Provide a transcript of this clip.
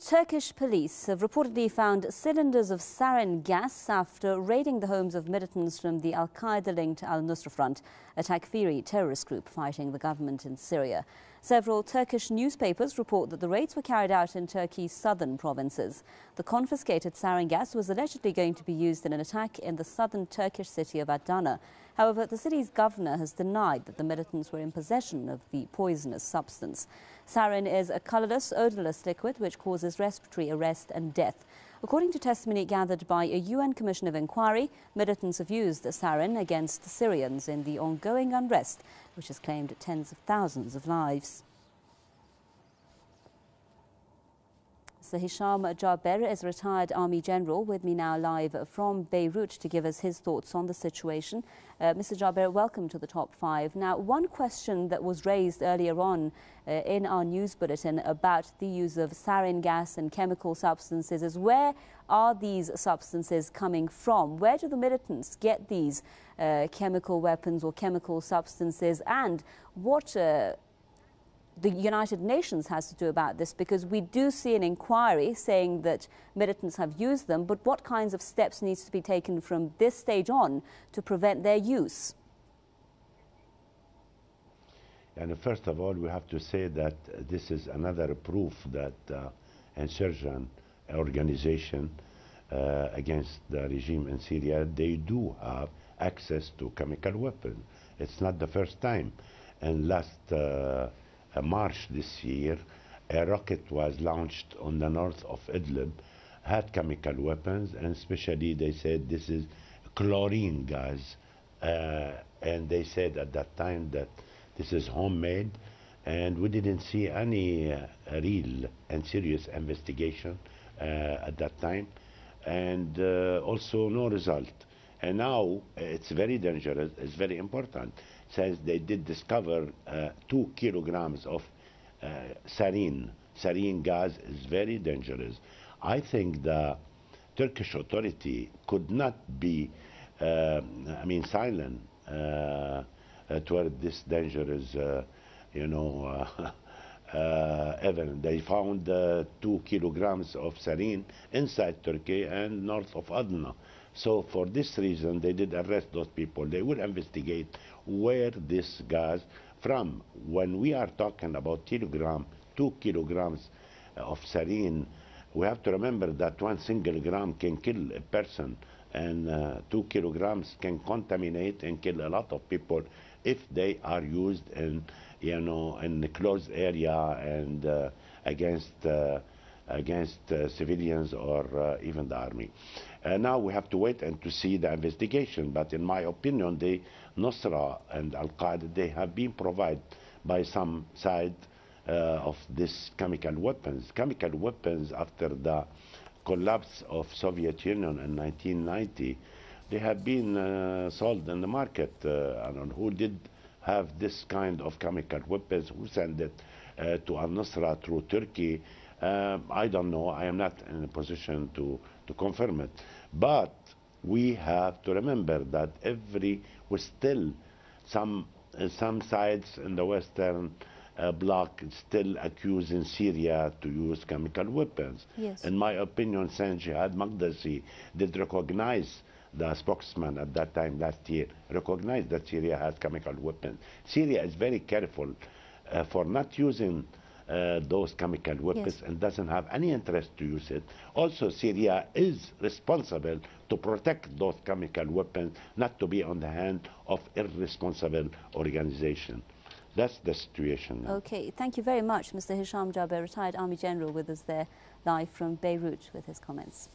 Turkish police have reportedly found cylinders of sarin gas after raiding the homes of militants from the Al-Qaeda-linked Al-Nusra Front, a Takfiri terrorist group fighting the government in Syria. Several Turkish newspapers report that the raids were carried out in Turkey's southern provinces. The confiscated sarin gas was allegedly going to be used in an attack in the southern Turkish city of Adana. However, the city's governor has denied that the militants were in possession of the poisonous substance. Sarin is a colourless, odourless liquid which causes respiratory arrest and death. According to testimony gathered by a UN Commission of Inquiry, militants have used the sarin against the Syrians in the ongoing unrest, which has claimed tens of thousands of lives. Mr. Hisham Jaber is a retired Army General with me now live from Beirut to give us his thoughts on the situation. Mr. Jaber, welcome to the Top 5. Now, one question that was raised earlier on in our news bulletin about the use of sarin gas and chemical substances is where are these substances coming from? Where do the militants get these chemical weapons or chemical substances, and what the United Nations has to do about this, because we do see an inquiry saying that militants have used them, but what kinds of steps needs to be taken from this stage on to prevent their use? And first of all, we have to say that this is another proof that insurgent organization against the regime in Syria, they do have access to chemical weapons. It's not the first time. And last March this year, a rocket was launched on the north of Idlib, had chemical weapons, and especially they said this is chlorine gas. And they said at that time that this is homemade, and we didn't see any real and serious investigation at that time, and also no result. And now it's very dangerous, it's very important, since they did discover 2 kilograms of sarin. Sarin gas is very dangerous. I think the Turkish authority could not be, silent toward this dangerous, event. They found 2 kilograms of sarin inside Turkey and north of Adana. So for this reason, they did arrest those people. They will investigate where this gas from. When we are talking about 2 kilograms of sarin, we have to remember that 1 single gram can kill a person, and 2 kilograms can contaminate and kill a lot of people if they are used in, in a closed area and against civilians or even the army. Now we have to wait and to see the investigation. But in my opinion, the Nusra and Al-Qaeda, they have been provided by some side of this chemical weapons. Chemical weapons, after the collapse of Soviet Union in 1990, they have been sold in the market. I don't know who did have this kind of chemical weapons, who sent it to Al-Nusra through Turkey. I don't know. I am not in a position to confirm it. But we have to remember that with still some sides in the Western bloc still accusing Syria to use chemical weapons. Yes. In my opinion, since Jihad Magdasi did recognize, the spokesman at that time last year, recognized that Syria has chemical weapons. Syria is very careful for not using those chemical weapons, yes, and doesn't have any interest to use it. Also, Syria is responsible to protect those chemical weapons, not to be on the hand of irresponsible organization. That's the situation now. Okay, thank you very much, Mr. Hisham Jaber, retired Army General, with us there live from Beirut with his comments.